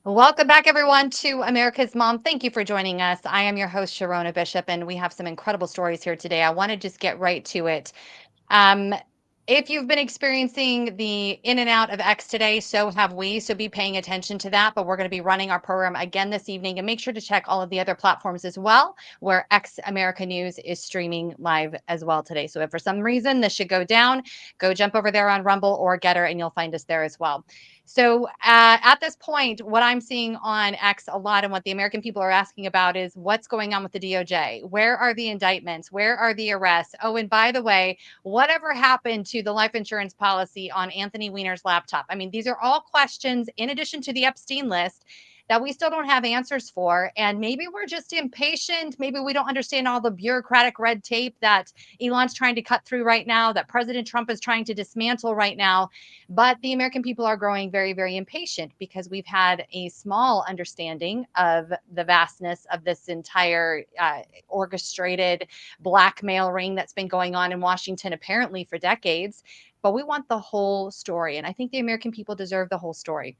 Welcome back, everyone, to America's Mom. Thank you for joining us. I am your host, Sharona Bishop, and we have some incredible stories here today. I want to just get right to it. Um, if you've been experiencing the in and out of X today, so have we. So be paying attention to that. But we're going to be running our program again this evening, and make sure to check all of the other platforms as well, where X America News is streaming live as well today. So if for some reason this should go down, go jump over there on Rumble or Getter, and you'll find us there as well. So at this point, what I'm seeing on X a lot and what the American people are asking about is what's going on with the DOJ? Where are the indictments? Where are the arrests? Oh, and by the way, whatever happened to the life insurance policy on Anthony Weiner's laptop? I mean, these are all questions in addition to the Epstein list that we still don't have answers for. And maybe we're just impatient. Maybe we don't understand all the bureaucratic red tape that Elon's trying to cut through right now, that President Trump is trying to dismantle right now. But the American people are growing very, very impatient because we've had a small understanding of the vastness of this entire orchestrated blackmail ring that's been going on in Washington apparently for decades. But we want the whole story. And I think the American people deserve the whole story.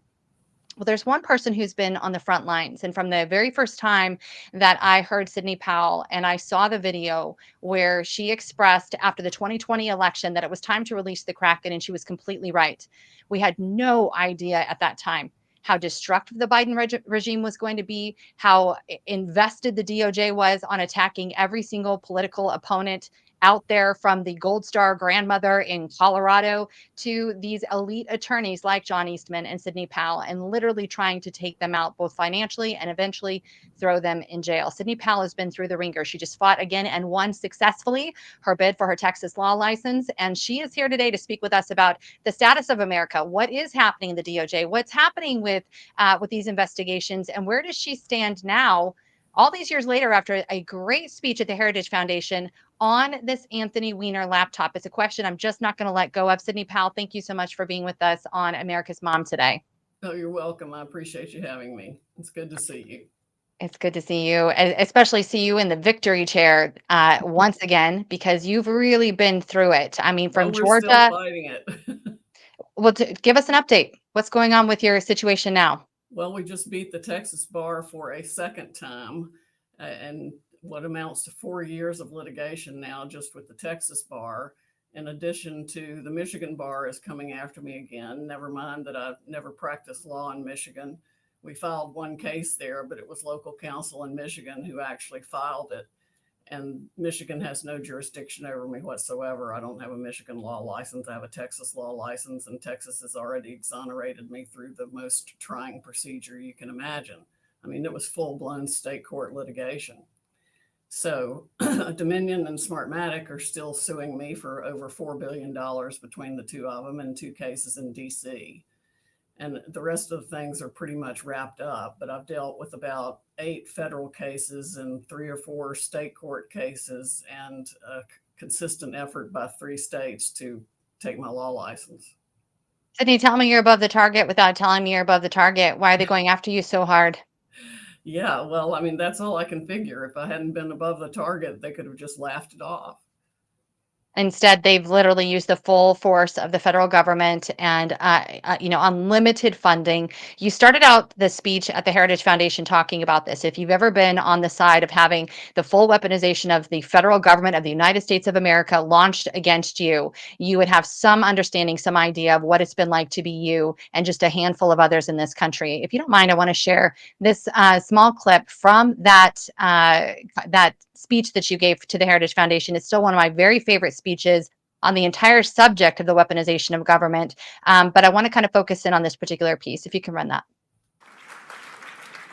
Well, there's one person who's been on the front lines. And from the very first time that I heard Sidney Powell and I saw the video where she expressed after the 2020 election that it was time to release the Kraken, and she was completely right. We had no idea at that time how destructive the Biden regime was going to be, how invested the DOJ was on attacking every single political opponent out there, from the Gold Star grandmother in Colorado to these elite attorneys like John Eastman and Sidney Powell, and literally trying to take them out both financially and eventually throw them in jail. Sidney Powell has been through the ringer. She just fought again and won successfully her bid for her Texas law license. And she is here today to speak with us about the status of America. What is happening in the DOJ? What's happening with these investigations? And where does she stand now, all these years later, after a great speech at the Heritage Foundation on this Anthony Weiner laptop? It's a question I'm just not going to let go of. Sidney Powell, thank you so much for being with us on America's Mom today. Oh, you're welcome. I appreciate you having me. It's good to see you. It's good to see you, especially see you in the victory chair once again, because you've really been through it. I mean, from We're Georgia. still fighting it. Well, give us an update. What's going on with your situation now? Well, we just beat the Texas bar for a second time, and what amounts to 4 years of litigation now just with the Texas bar. In addition to the Michigan bar is coming after me again. Never mind that I've never practiced law in Michigan. We filed one case there, but it was local counsel in Michigan who actually filed it. And Michigan has no jurisdiction over me whatsoever. I don't have a Michigan law license. I have a Texas law license, and Texas has already exonerated me through the most trying procedure you can imagine. I mean, it was full-blown state court litigation. So Dominion and Smartmatic are still suing me for over $4 billion between the two of them in 2 cases in DC. And the rest of the things are pretty much wrapped up, but I've dealt with about 8 federal cases and 3 or 4 state court cases, and a consistent effort by 3 states to take my law license. Sidney, tell me you're above the target without telling me you're above the target. Why are they going after you so hard? Yeah, well, I mean, that's all I can figure. If I hadn't been above the target, they could have just laughed it off. Instead, they've literally used the full force of the federal government and, unlimited funding. You started out the speech at the Heritage Foundation talking about this. If you've ever been on the side of having the full weaponization of the federal government of the United States of America launched against you, you would have some understanding, some idea of what it's been like to be you and just a handful of others in this country. If you don't mind, I want to share this small clip from that speech that you gave to the Heritage Foundation. It's still one of my very favorite speeches on the entire subject of the weaponization of government. But I want to kind of focus in on this particular piece, if you can run that.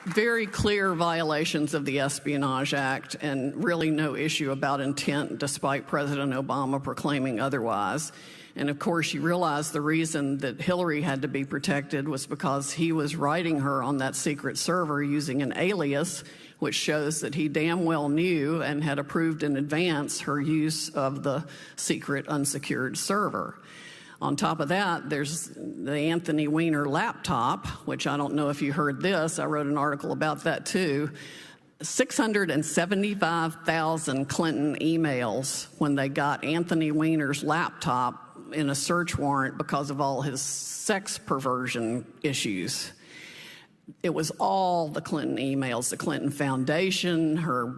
very clear violations of the Espionage Act and really no issue about intent, despite President Obama proclaiming otherwise. And of course, you realize the reason that Hillary had to be protected was because he was writing her on that secret server using an alias, which shows that he damn well knew and had approved in advance her use of the secret unsecured server. On top of that, there's the Anthony Weiner laptop, which I don't know if you heard this. I wrote an article about that too. 675,000 Clinton emails when they got Anthony Weiner's laptop in a search warrant because of all his sex perversion issues. It was all the Clinton emails, the Clinton Foundation, her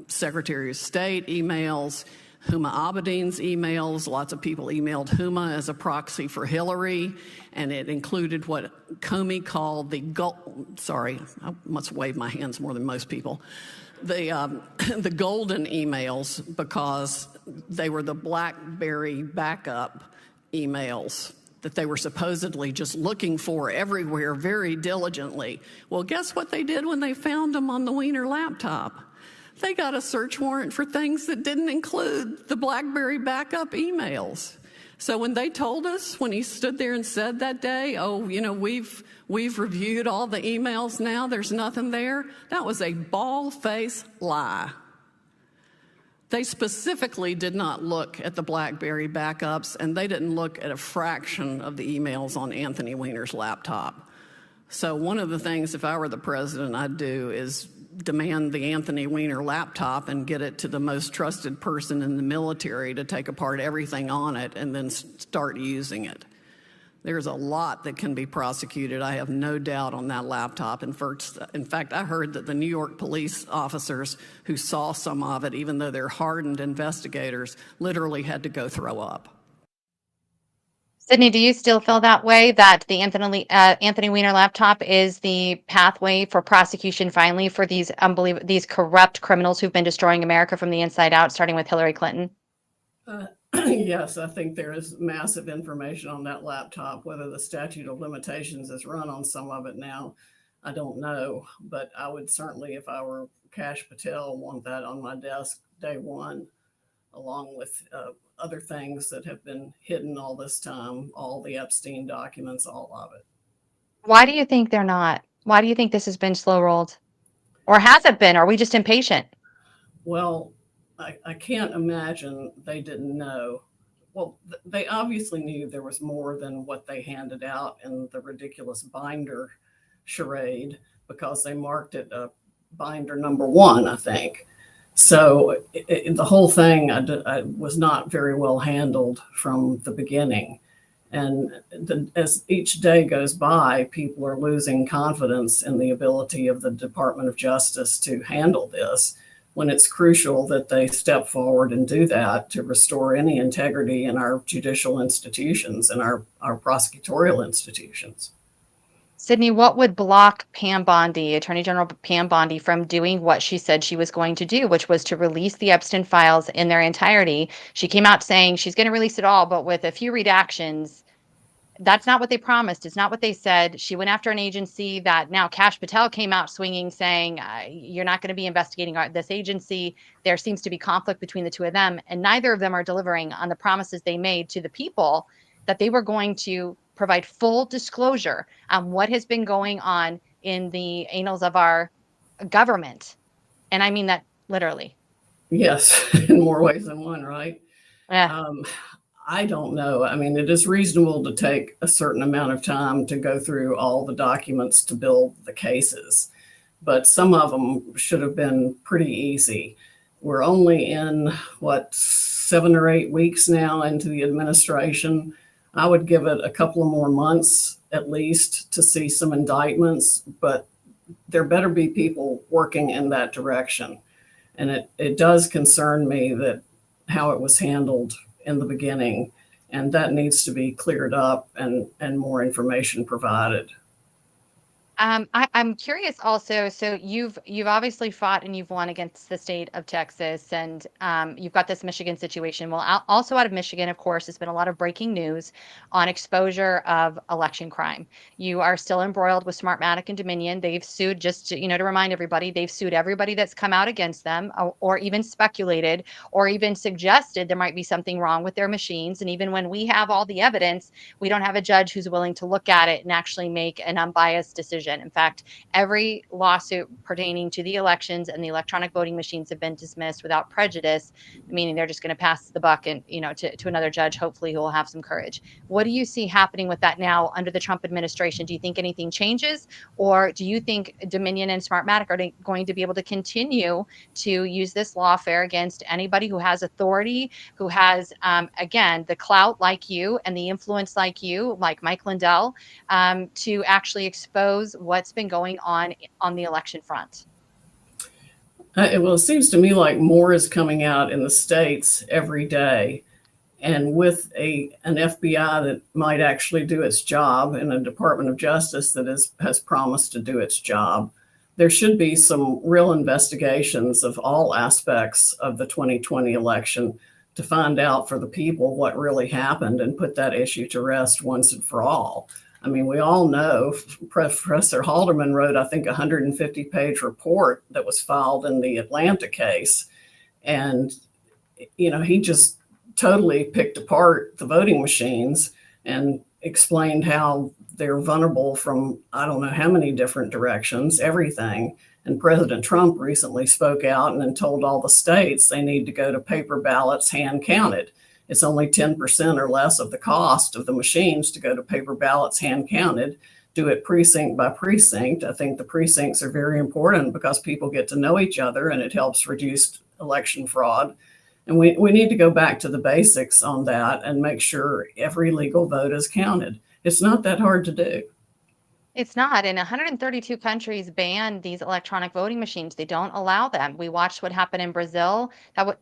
Secretary of State emails, Huma Abedin's emails. Lots of people emailed Huma as a proxy for Hillary, and it included what Comey called I must wave my hands more than most people, the golden emails, because they were the BlackBerry backup emails that they were supposedly just looking for everywhere very diligently. Well, guess what they did when they found them on the Weiner laptop? They got a search warrant for things that didn't include the BlackBerry backup emails. So when they told us, when he stood there and said that day, we've reviewed all the emails now, there's nothing there, that was a bald-faced lie. They specifically did not look at the BlackBerry backups, and they didn't look at a fraction of the emails on Anthony Weiner's laptop. So one of the things, if I were the president, I'd do is demand the Anthony Weiner laptop and get it to the most trusted person in the military to take apart everything on it and then start using it. There's a lot that can be prosecuted, I have no doubt, on that laptop. In fact, I heard that the New York police officers who saw some of it, even though they're hardened investigators, literally had to go throw up. Sydney, do you still feel that way, that the Anthony Weiner laptop is the pathway for prosecution finally for these corrupt criminals who've been destroying America from the inside out, starting with Hillary Clinton? Yes, I think there is massive information on that laptop. Whether the statute of limitations is run on some of it now, I don't know. But I would certainly, if I were Kash Patel, want that on my desk day one, along with other things that have been hidden all this time, all the Epstein documents, all of it. Why do you think they're not? Why do you think this has been slow rolled? Or has it been? Are we just impatient? Well, I can't imagine they didn't know. Well, they obviously knew there was more than what they handed out in the ridiculous binder charade, because they marked it binder number 1, I think. So the whole thing I was not very well handled from the beginning. And as each day goes by, people are losing confidence in the ability of the Department of Justice to handle this, when it's crucial that they step forward and do that to restore any integrity in our judicial institutions and our prosecutorial institutions. Sydney, what would block Pam Bondi, Attorney General Pam Bondi, from doing what she said she was going to do, which was to release the Epstein files in their entirety? She came out saying she's going to release it all, but with a few redactions. That's not what they promised. It's not what they said. She went after an agency that now Kash Patel came out swinging, saying, you're not going to be investigating this agency. There seems to be conflict between the two of them, and neither of them are delivering on the promises they made to the people that they were going to provide full disclosure on what has been going on in the annals of our government. And I mean that literally. Yes, in more ways than one, right? Yeah. I don't know. I mean, it is reasonable to take a certain amount of time to go through all the documents to build the cases, but some of them should have been pretty easy. We're only in, 7 or 8 weeks now into the administration. I would give it a couple of more months at least to see some indictments, but there better be people working in that direction. And it does concern me that how it was handled in the beginning, and that needs to be cleared up and more information provided. I'm curious also. So you've obviously fought and you've won against the state of Texas, and you've got this Michigan situation. Well, also out of Michigan, of course, there's been a lot of breaking news on exposure of election crime. You are still embroiled with Smartmatic and Dominion. They've sued, just to, to remind everybody, they've sued everybody that's come out against them, or even speculated, or even suggested there might be something wrong with their machines. And even when we have all the evidence, we don't have a judge who's willing to look at it and actually make an unbiased decision. In fact, every lawsuit pertaining to the elections and the electronic voting machines have been dismissed without prejudice, meaning they're just going to pass the buck and to another judge, hopefully, who will have some courage. What do you see happening with that now under the Trump administration? Do you think anything changes, or do you think Dominion and Smartmatic are going to be able to continue to use this lawfare against anybody who has authority, who has, again, the clout like you and the influence like you, like Mike Lindell, to actually expose what's been going on the election front? Well, it seems to me like more is coming out in the states every day. And with an FBI that might actually do its job and a Department of Justice that has promised to do its job, there should be some real investigations of all aspects of the 2020 election to find out for the people what really happened and put that issue to rest once and for all. I mean, we all know Professor Halderman wrote, I think, a 150-page report that was filed in the Atlanta case. And, he just totally picked apart the voting machines and explained how they're vulnerable from I don't know how many different directions, everything. And President Trump recently spoke out and then told all the states they need to go to paper ballots, hand counted. It's only 10% or less of the cost of the machines to go to paper ballots, hand counted. Do it precinct by precinct. I think the precincts are very important because people get to know each other and it helps reduce election fraud. And we need to go back to the basics on that and make sure every legal vote is counted. It's not that hard to do. It's not. And 132 countries ban these electronic voting machines. They don't allow them. We watched what happened in Brazil.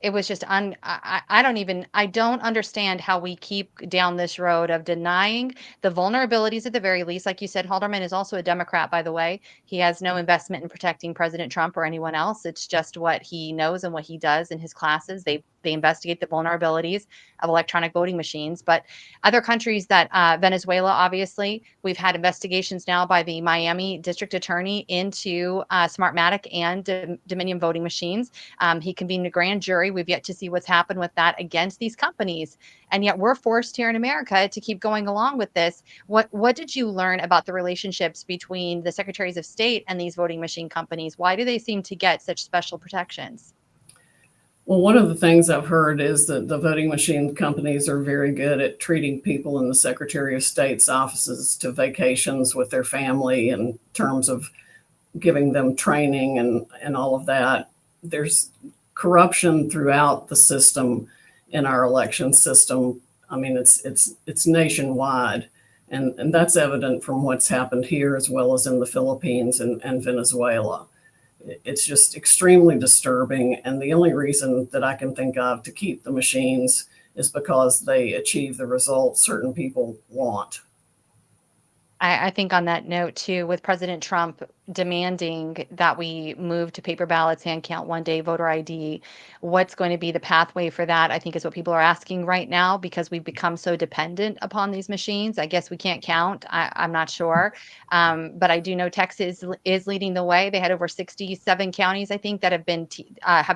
It was just I don't understand how we keep down this road of denying the vulnerabilities at the very least. Like you said, Halderman is also a Democrat, by the way. He has no investment in protecting President Trump or anyone else. It's just what he knows and what he does in his classes. They investigate the vulnerabilities of electronic voting machines. But other countries that Venezuela, obviously, we've had investigations now by the Miami district attorney into Smartmatic and Dominion voting machines. He convened a grand jury. We've yet to see what's happened with that against these companies. And yet we're forced here in America to keep going along with this. What did you learn about the relationships between the secretaries of state and these voting machine companies? Why do they seem to get such special protections? Well, one of the things I've heard is that the voting machine companies are very good at treating people in the Secretary of State's offices to vacations with their family in terms of giving them training and all of that. There's corruption throughout the system in our election system. I mean, it's nationwide. And that's evident from what's happened here as well as in the Philippines and Venezuela. It's just extremely disturbing. And the only reason that I can think of to keep the machines is because they achieve the results certain people want. I think on that note, too, with President Trump demanding that we move to paper ballots, hand count, one day voter ID, what's going to be the pathway for that? I think is what people are asking right now because we've become so dependent upon these machines. I guess we can't count. I'm not sure. But I do know Texas is leading the way. They had over 67 counties, I think, that have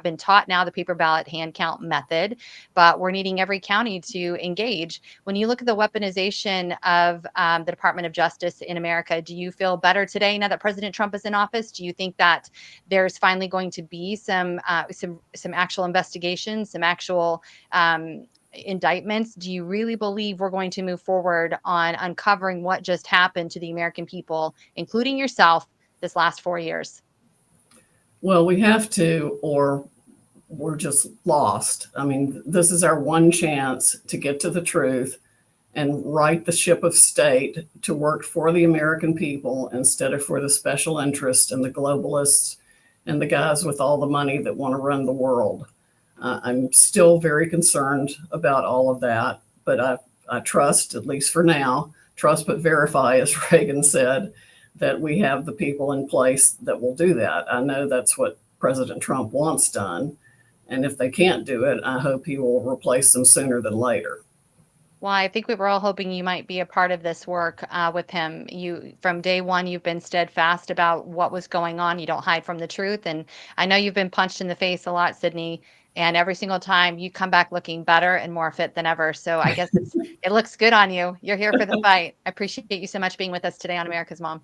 been taught now the paper ballot hand count method. But we're needing every county to engage. When you look at the weaponization of the Department of Justice in America, do you feel better today now that President Trump is in office? Do you think that there's finally going to be some actual investigations, some actual indictments? Do you really believe we're going to move forward on uncovering what just happened to the American people, including yourself, this last 4 years? Well, we have to, or we're just lost. I mean, this is our one chance to get to the truth and right the ship of state to work for the American people instead of for the special interests and the globalists and the guys with all the money that want to run the world. I'm still very concerned about all of that, but I trust, at least for now, trust but verify, as Reagan said, that we have the people in place that will do that. I know that's what President Trump wants done. And if they can't do it, I hope he will replace them sooner than later. Well, I think we were all hoping you might be a part of this work with him. You, from day one, you've been steadfast about what was going on. You don't hide from the truth, and I know you've been punched in the face a lot, Sydney. And every single time you come back looking better and more fit than ever. So I guess it looks good on you. You're here for the fight. I appreciate you so much being with us today on America's Mom.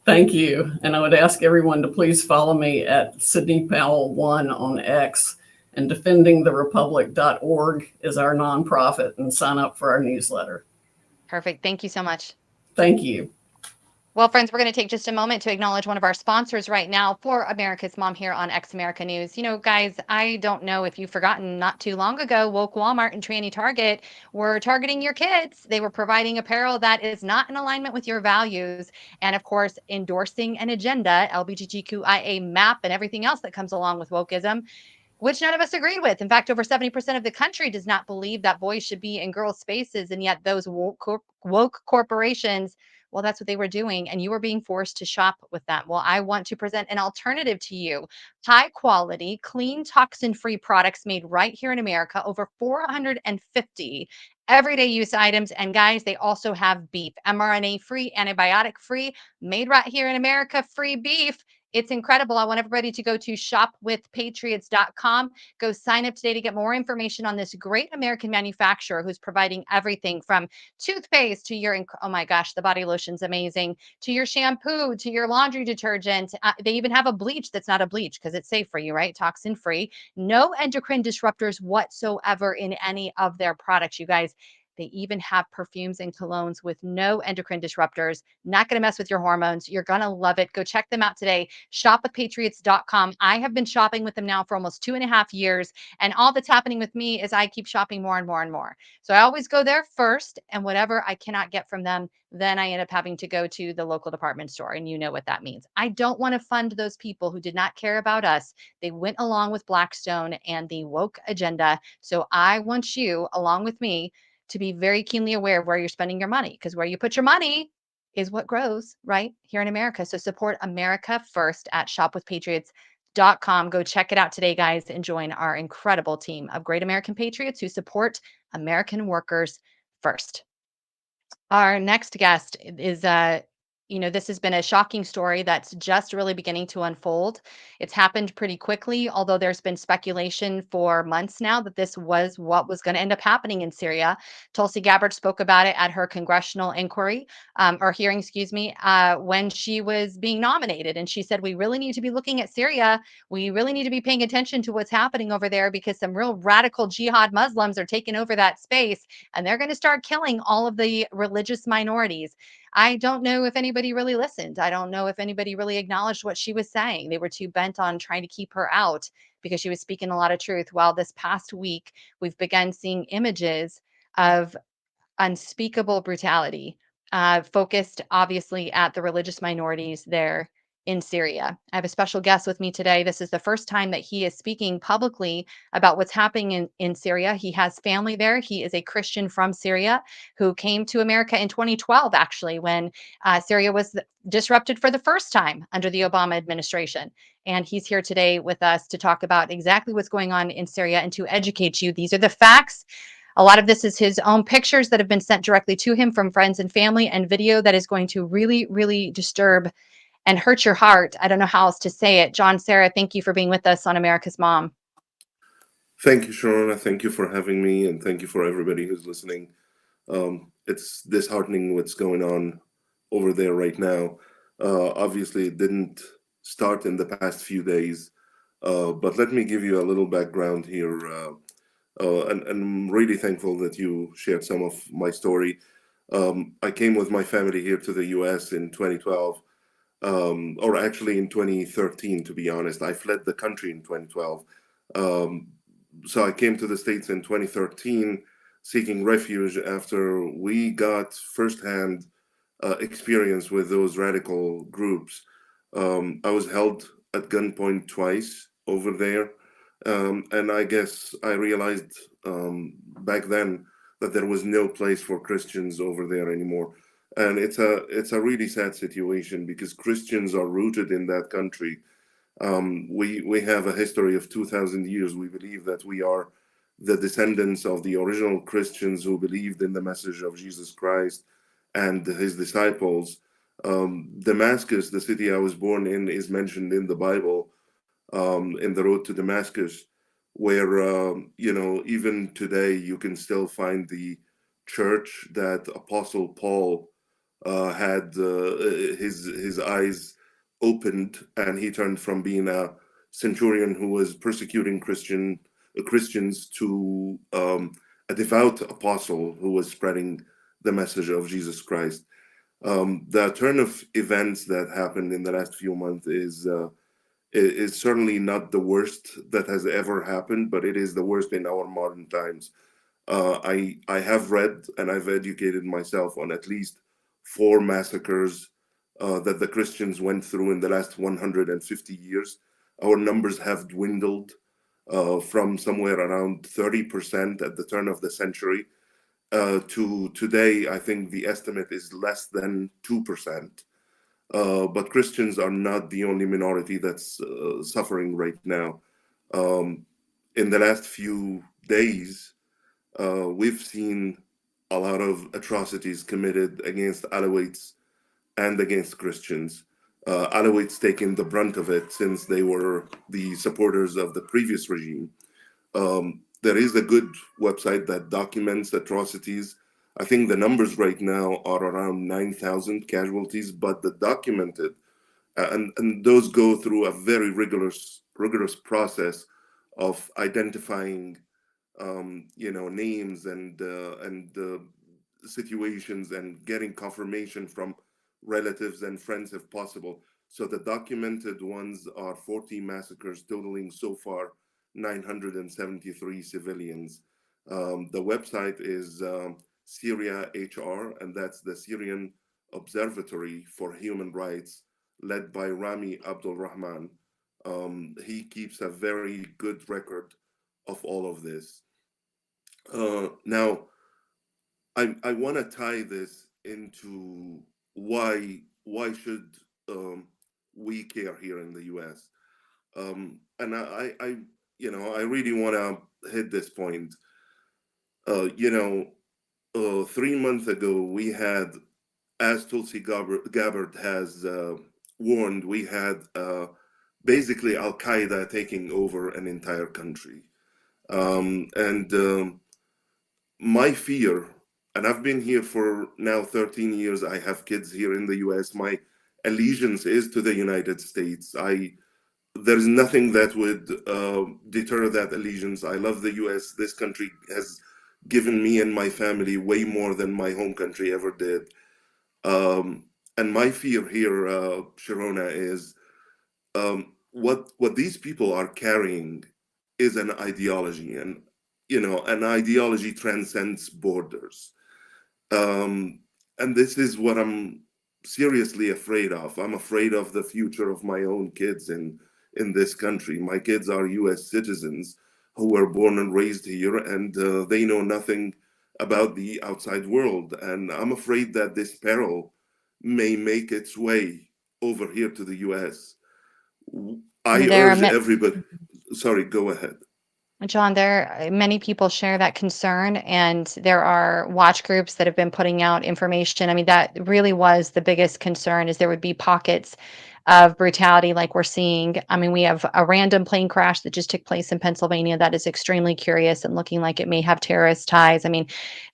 Thank you. And I would ask everyone to please follow me at Sydney Powell 1 on X, and defendingtherepublic.org is our nonprofit, and sign up for our newsletter. Perfect. Thank you so much. Thank you. Well, friends, we're going to take just a moment to acknowledge one of our sponsors right now for America's Mom here on X America News. You know, guys, I don't know if you've forgotten, not too long ago, woke Walmart and Tranny Target were targeting your kids. They were providing apparel that is not in alignment with your values. And of course, endorsing an agenda, LGBTQIA map, and everything else that comes along with wokeism, which none of us agreed with. In fact, over 70% of the country does not believe that boys should be in girls' spaces. And yet, those woke corporations, well, that's what they were doing. And you were being forced to shop with them. Well, I want to present an alternative to you: high quality, clean, toxin free products made right here in America, over 450 everyday use items. And guys, they also have beef, mRNA free, antibiotic free, made right here in America, free beef. It's incredible. I want everybody to go to shopwithpatriots.com. Go sign up today to get more information on this great American manufacturer who's providing everything from toothpaste to your, oh my gosh, the body lotion's amazing, to your shampoo, to your laundry detergent. They even have a bleach that's not a bleach because it's safe for you, right? Toxin free. No endocrine disruptors whatsoever in any of their products, you guys. They even have perfumes and colognes with no endocrine disruptors, not going to mess with your hormones. You're going to love it. Go check them out today. Shopwithpatriots.com. I have been shopping with them now for almost 2.5 years. And all that's happening with me is I keep shopping more and more and more. So I always go there first. And whatever I cannot get from them, then I end up having to go to the local department store. And you know what that means. I don't want to fund those people who did not care about us. They went along with Blackstone and the woke agenda. So I want you, along with me, to be very keenly aware of where you're spending your money, because where you put your money is what grows right here in America. So support America first at shopwithpatriots.com. Go check it out today, guys, and join our incredible team of great American patriots who support American workers first. Our next guest is this has been a shocking story that's just really beginning to unfold. It's happened pretty quickly, although there's been speculation for months now that this was what was going to end up happening in Syria. Tulsi Gabbard spoke about it at her congressional inquiry or hearing, excuse me, when she was being nominated. And she said, we really need to be looking at Syria. We really need to be paying attention to what's happening over there because some real radical jihad Muslims are taking over that space and they're going to start killing all of the religious minorities. I don't know if anybody really listened. I don't know if anybody really acknowledged what she was saying. They were too bent on trying to keep her out because she was speaking a lot of truth. Well, this past week, we've begun seeing images of unspeakable brutality, focused obviously at the religious minorities there in Syria. I have a special guest with me today. This is the first time that he is speaking publicly about what's happening in Syria. He has family there. He is a Christian from Syria who came to America in 2012, actually, when Syria was disrupted for the first time under the Obama administration. And he's here today with us to talk about exactly what's going on in Syria and to educate you. These are the facts. A lot of this is his own pictures that have been sent directly to him from friends and family, and video that is going to really, really disturb and hurt your heart. I don't know how else to say it. John, Sarah, thank you for being with us on America's Mom. Thank you, Sharona. Thank you for having me, and thank you for everybody who's listening. It's disheartening what's going on over there right now. Obviously, it didn't start in the past few days, but let me give you a little background here. And I'm really thankful that you shared some of my story. I came with my family here to the US in 2012. Or actually in 2013, to be honest. I fled the country in 2012. So I came to the States in 2013 seeking refuge after we got firsthand experience with those radical groups. I was held at gunpoint twice over there. And I guess I realized back then that there was no place for Christians over there anymore. and it's a really sad situation because Christians are rooted in that country. We have a history of 2,000 years. We believe that we are the descendants of the original Christians who believed in the message of Jesus Christ and his disciples. Damascus, the city I was born in, is mentioned in the Bible, in the road to Damascus, where even today you can still find the church that Apostle Paul had his eyes opened, and he turned from being a centurion who was persecuting Christians to a devout apostle who was spreading the message of Jesus Christ. The turn of events that happened in the last few months is certainly not the worst that has ever happened, but it is the worst in our modern times. I have read and I've educated myself on at least 4 massacres that the Christians went through in the last 150 years. Our numbers have dwindled from somewhere around 30% at the turn of the century to today. I think the estimate is less than 2%. But Christians are not the only minority that's suffering right now. In the last few days, we've seen a lot of atrocities committed against Alawites and against Christians. Alawites taking the brunt of it since they were the supporters of the previous regime. There is a good website that documents atrocities. I think the numbers right now are around 9,000 casualties, but the documented, and those go through a very rigorous process of identifying, names and situations and getting confirmation from relatives and friends if possible. So the documented ones are 40 massacres, totaling so far 973 civilians. The website is Syria HR, and that's the Syrian Observatory for Human Rights, led by Rami Abdul Rahman. He keeps a very good record of all of this. Now, I want to tie this into why should we care here in the U.S. And I really want to hit this point. 3 months ago, we had, as Tulsi Gabbard has warned, we had basically Al Qaeda taking over an entire country. And my fear, and I've been here for now 13 years, I have kids here in the US, my allegiance is to the United States. There's nothing that would deter that allegiance. I love the US. This country has given me and my family way more than my home country ever did. And my fear here, Sharona, is what these people are carrying is an ideology, and an ideology transcends borders. And this is what I'm seriously afraid of. I'm afraid of the future of my own kids in this country. My kids are US citizens who were born and raised here, and they know nothing about the outside world. And I'm afraid that this peril may make its way over here to the US. I urge everybody. Sorry, go ahead. John, many people share that concern, and there are watch groups that have been putting out information. I mean, that really was the biggest concern, is there would be pockets of brutality like we're seeing. I mean, we have a random plane crash that just took place in Pennsylvania that is extremely curious and looking like it may have terrorist ties. I mean,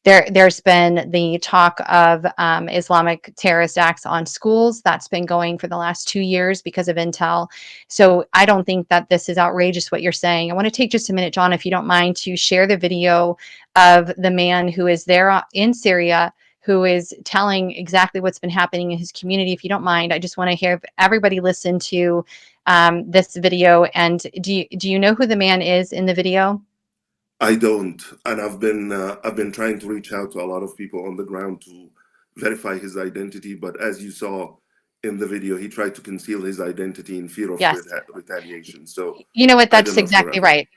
there's been the talk of Islamic terrorist acts on schools. That's been going for the last 2 years because of intel. So I don't think that this is outrageous what you're saying. I want to take just a minute, John, if you don't mind, to share the video of the man who is there in Syria, who is telling exactly what's been happening in his community. If you don't mind, I just want to have everybody listen to this video. And do you know who the man is in the video? I don't, and I've been trying to reach out to a lot of people on the ground to verify his identity. But as you saw in the video, he tried to conceal his identity in fear of Yes. retaliation. So you know what? That's exactly right.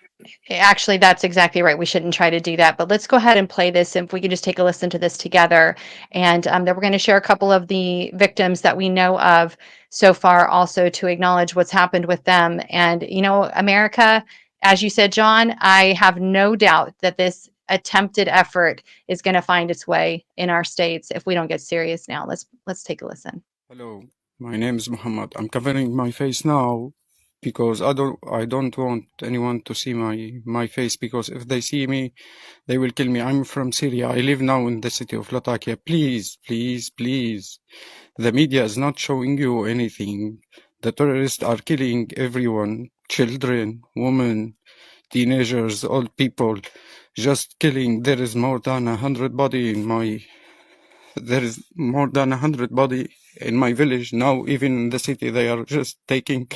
Actually, that's exactly right. We shouldn't try to do that. But let's go ahead and play this. If we can just take a listen to this together. And then we're going to share a couple of the victims that we know of so far, also to acknowledge what's happened with them. And, America, as you said, John, I have no doubt that this attempted effort is going to find its way in our states if we don't get serious now. Let's take a listen. Hello, my name is Muhammad. I'm covering my face now because I don't want anyone to see my face, because if they see me, they will kill me. I'm from Syria. I live now in the city of Latakia. Please, please, please. The media is not showing you anything. The terrorists are killing everyone, children, women, teenagers, old people, just killing. There is more than 100 bodies in my village now. Even in the city, they are just taking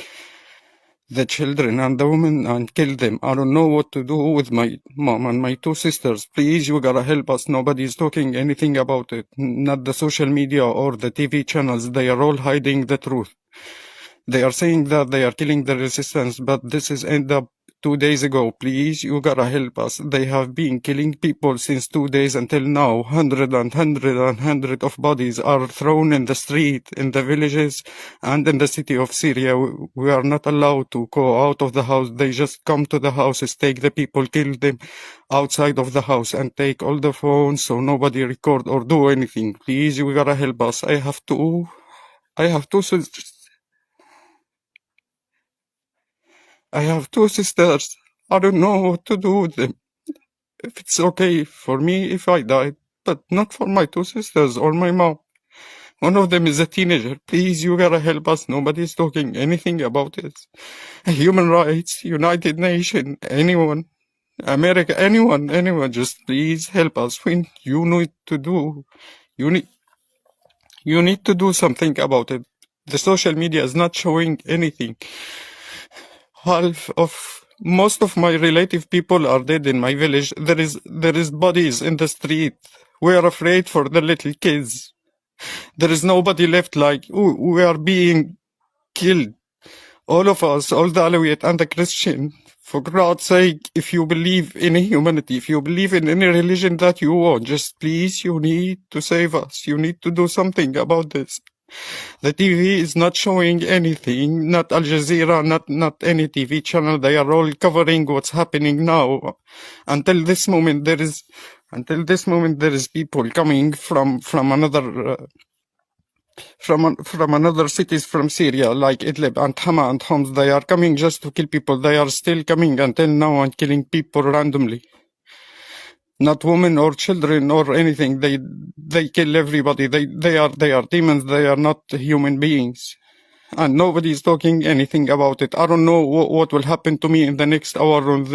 the children and the women and kill them. I don't know what to do with my mom and my two sisters. Please, you gotta help us. Nobody's talking anything about it. Not the social media or the TV channels. They are all hiding the truth. They are saying that they are killing the resistance, but this is end up 2 days ago. Please, you gotta help us. They have been killing people since 2 days until now. Hundred of bodies are thrown in the street, in the villages, and in the city of Syria. We are not allowed to go out of the house. They just come to the houses, take the people, kill them outside of the house, and take all the phones so nobody record or do anything. Please, you gotta help us. I have two sisters. I have two sisters. I don't know what to do with them. If it's okay for me if I die, but not for my two sisters or my mom. One of them is a teenager. Please, you gotta help us. Nobody's talking anything about it. Human rights, United Nations, anyone, America, anyone, just please help us. You need to do something about it. The social media is not showing anything. Most of my relative people are dead in my village. There is bodies in the street. We are afraid for the little kids. There is nobody left. We are being killed. All of us, all the Alawite and the Christian. For God's sake, if you believe in humanity, if you believe in any religion that you want, just please, you need to save us. You need to do something about this. The TV is not showing anything, not Al Jazeera, not any TV channel. They are all covering what's happening now. Until this moment, there is people coming from another cities from Syria, like Idlib and Hama and Homs. They are coming just to kill people. They are still coming until now and killing people randomly. Not women or children or anything. They kill everybody. They are demons. They are not human beings. And nobody is talking anything about it. I don't know what will happen to me in the next hour. Or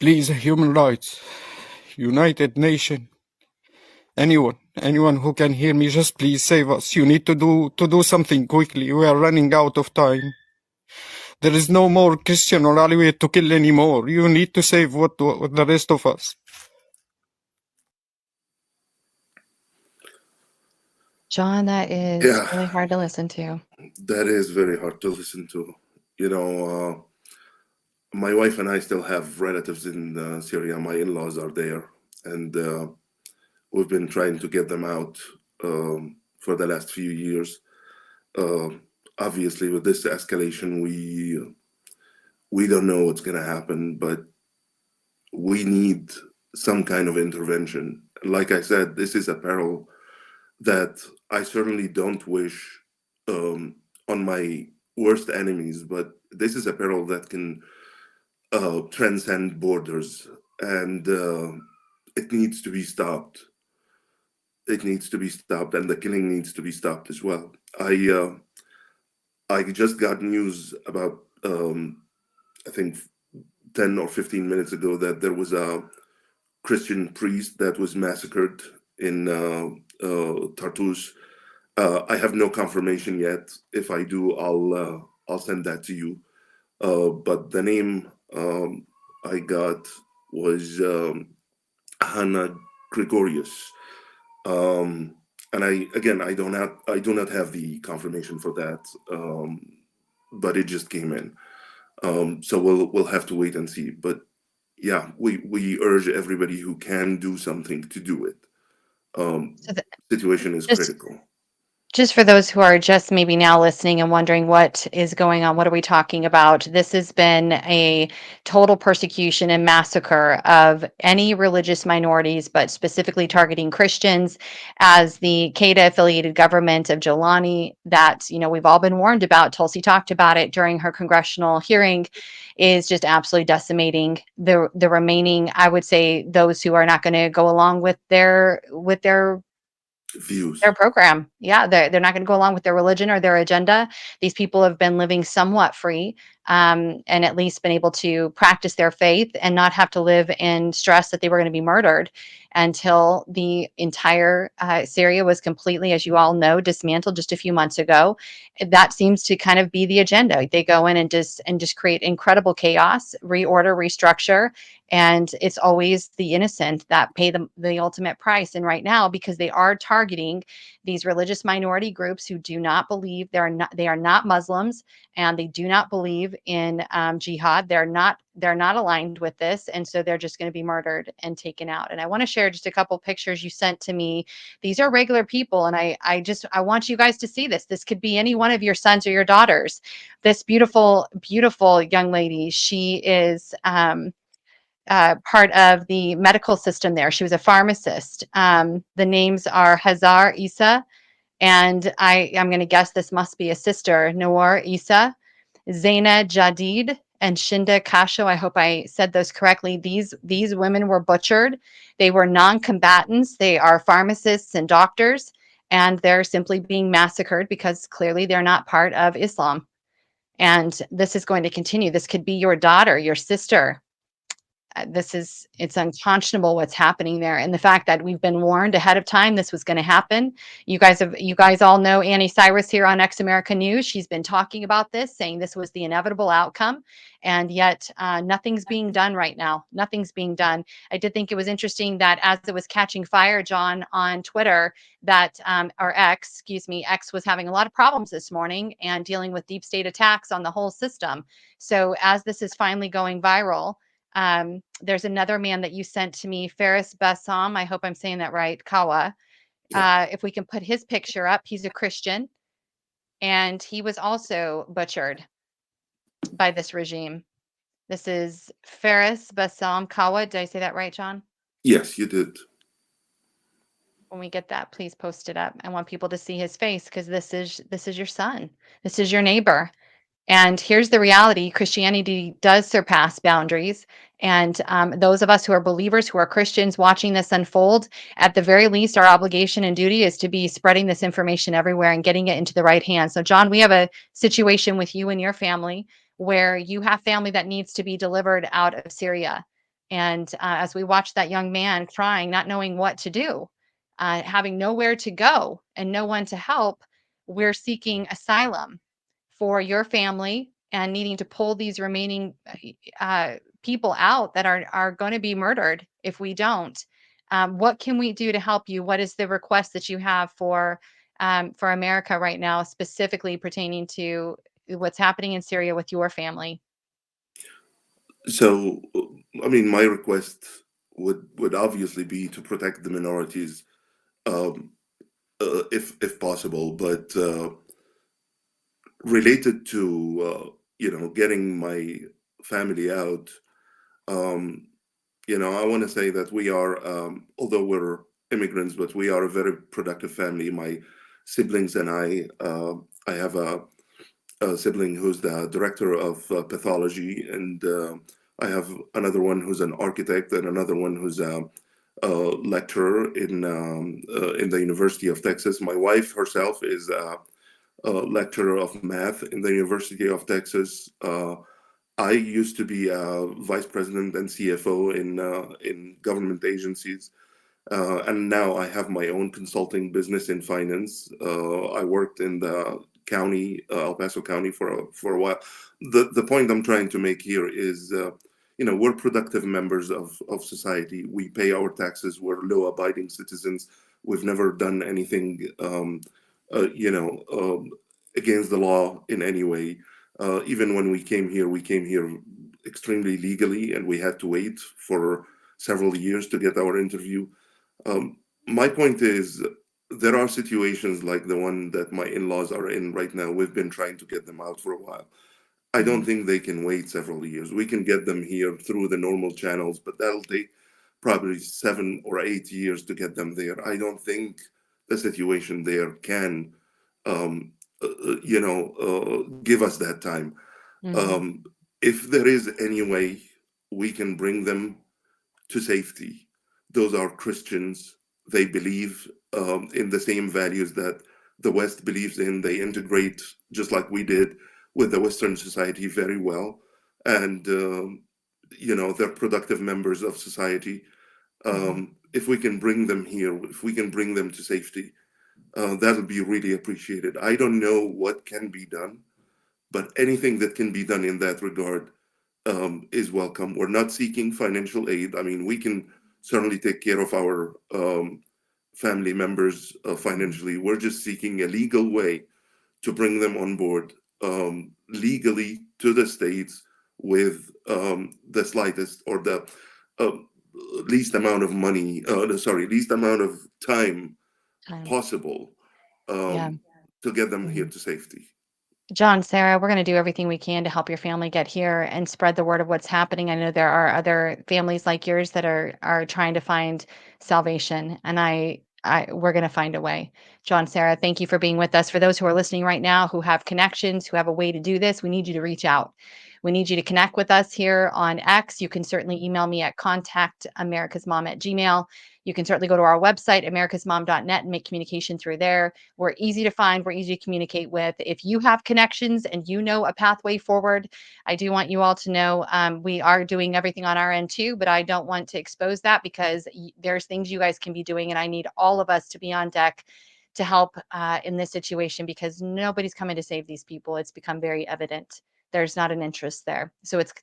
Please, human rights, United Nations, anyone who can hear me, just please save us. You need to do something quickly. We are running out of time. There is no more Christian or Alawite to kill anymore. You need to save what the rest of us. John, that is Yeah. really hard to listen to. That is very hard to listen to. My wife and I still have relatives in Syria. My in-laws are there, and we've been trying to get them out for the last few years. Obviously, with this escalation, we don't know what's going to happen, but we need some kind of intervention. Like I said, this is a peril that I certainly don't wish on my worst enemies, but this is a peril that can transcend borders, and it needs to be stopped. It needs to be stopped, and the killing needs to be stopped as well. I just got news about I think 10 or 15 minutes ago that there was a Christian priest that was massacred in Tartus. I have no confirmation yet. If I do, I'll send that to you. But the name I got was Hannah Gregorius. And I do not have the confirmation for that, but it just came in. So we'll have to wait and see. But yeah, we urge everybody who can do something to do it. So Situation is just critical. Just for those who are just maybe now listening and wondering what is going on, what are we talking about? This has been a total persecution and massacre of any religious minorities, but specifically targeting Christians, as the Qaeda affiliated government of Jolani that, we've all been warned about. Tulsi talked about it during her congressional hearing, is just absolutely decimating the remaining, I would say, those who are not going to go along with their Views. program. Yeah, they're not going to go along with their religion or their agenda. These people have been living somewhat free, and at least been able to practice their faith and not have to live in stress that they were going to be murdered until the entire Syria was completely, as you all know, dismantled just a few months ago. That seems to kind of be the agenda. They go in and just create incredible chaos, reorder, restructure, and it's always the innocent that pay the ultimate price. And right now, because they are targeting these religious minority groups who do not believe, they are not Muslims, and they do not believe in jihad. They're not aligned with this, and so they're just going to be murdered and taken out. And I want to share just a couple pictures you sent to me. These are regular people, and I want you guys to see this. This could be any one of your sons or your daughters. This beautiful young lady, she is part of the medical system there. She was a pharmacist. The names are Hazar Isa, and I'm going to guess this must be a sister, Noor Isa, Zaina Jadid, and Shinda Kasho. I hope I said those correctly. These women were butchered. They were non-combatants. They are pharmacists and doctors, and they're simply being massacred because clearly they're not part of Islam. And this is going to continue. This could be your daughter, your sister. It's unconscionable what's happening there, and the fact that we've been warned ahead of time this was going to happen. You guys all know Annie Cyrus here on X America News. She's been talking about this, saying this was the inevitable outcome, and yet nothing's being done right now. Nothing's being done. I did think it was interesting that as it was catching fire, John, on Twitter, that or X, excuse me, X was having a lot of problems this morning and dealing with deep state attacks on the whole system. So as this is finally going viral, there's another man that you sent to me, Faris Bassam. I hope I'm saying that right, Kawa. If we can put his picture up, he's a Christian, and he was also butchered by this regime. This is Faris Bassam Kawa. Did I say that right, John? Yes, you did. When we get that, please post it up. I want people to see his face, because this is your son. This is your neighbor. And here's the reality: Christianity does surpass boundaries. And those of us who are believers, who are Christians, watching this unfold, at the very least, our obligation and duty is to be spreading this information everywhere and getting it into the right hands. So, John, we have a situation with you and your family where you have family that needs to be delivered out of Syria. And as we watch that young man crying, not knowing what to do, having nowhere to go and no one to help, we're seeking asylum for your family and needing to pull these remaining people out that are going to be murdered if we don't. What can we do to help you? What is the request that you have for America right now, specifically pertaining to what's happening in Syria with your family? So, I mean, my request would obviously be to protect the minorities, if possible, but related to getting my family out. I want to say that we are, although we're immigrants, but we are a very productive family. My siblings and I have a sibling who's the director of pathology, and I have another one who's an architect, and another one who's a lecturer in the University of Texas. My wife herself is a lecturer of math in the University of Texas. I used to be a vice president and CFO in government agencies, and now I have my own consulting business in finance. I worked in the county, El Paso County, for a while. The point I'm trying to make here is, we're productive members of society. We pay our taxes. We're law-abiding citizens. We've never done anything, against the law in any way. Even when we came here extremely legally, and we had to wait for several years to get our interview. My point is, there are situations like the one that my in-laws are in right now. We've been trying to get them out for a while. I don't think they can wait several years. We can get them here through the normal channels, but that'll take probably 7 or 8 years to get them there. I don't think the situation there can, give us that time. If there is any way we can bring them to safety, those are Christians. They believe in the same values that the West believes in. They integrate just like we did with the Western society very well, and they're productive members of society. If we can bring them here, if we can bring them to safety, that'll be really appreciated. I don't know what can be done, but anything that can be done in that regard is welcome. We're not seeking financial aid. I mean, we can certainly take care of our family members financially. We're just seeking a legal way to bring them on board legally to the States with the slightest or the least amount of money, least amount of time possible to get them here to safety. John, Sarah, we're going to do everything we can to help your family get here and spread the word of what's happening. I know there are other families like yours that are trying to find salvation, and we're going to find a way. John, Sarah, thank you for being with us. For those who are listening right now, who have connections, who have a way to do this, we need you to reach out. We need you to connect with us here on X. You can certainly email me at contactamericasmom@gmail.com. You can certainly go to our website, americasmom.net, and make communication through there. We're easy to find. We're easy to communicate with. If you have connections and you know a pathway forward, I do want you all to know we are doing everything on our end too, but I don't want to expose that because there's things you guys can be doing, and I need all of us to be on deck to help in this situation because nobody's coming to save these people. It's become very evident. There's not an interest there. So it's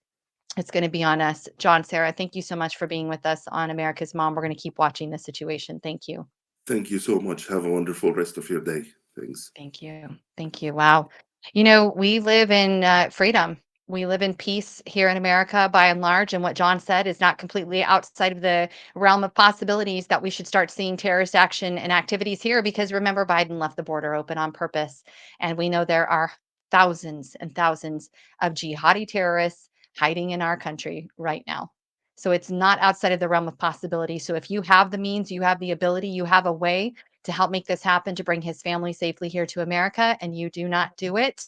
going to be on us. John, Sarah, thank you so much for being with us on America's Mom. We're going to keep watching this situation. Thank you. Thank you so much. Have a wonderful rest of your day. Thanks. Thank you. Thank you. Wow. We live in freedom. We live in peace here in America by and large. And what John said is not completely outside of the realm of possibilities that we should start seeing terrorist action and activities here because remember, Biden left the border open on purpose. And we know there are thousands and thousands of jihadi terrorists hiding in our country right now. So it's not outside of the realm of possibility. So if you have the means, you have the ability, you have a way to help make this happen, to bring his family safely here to America, and you do not do it,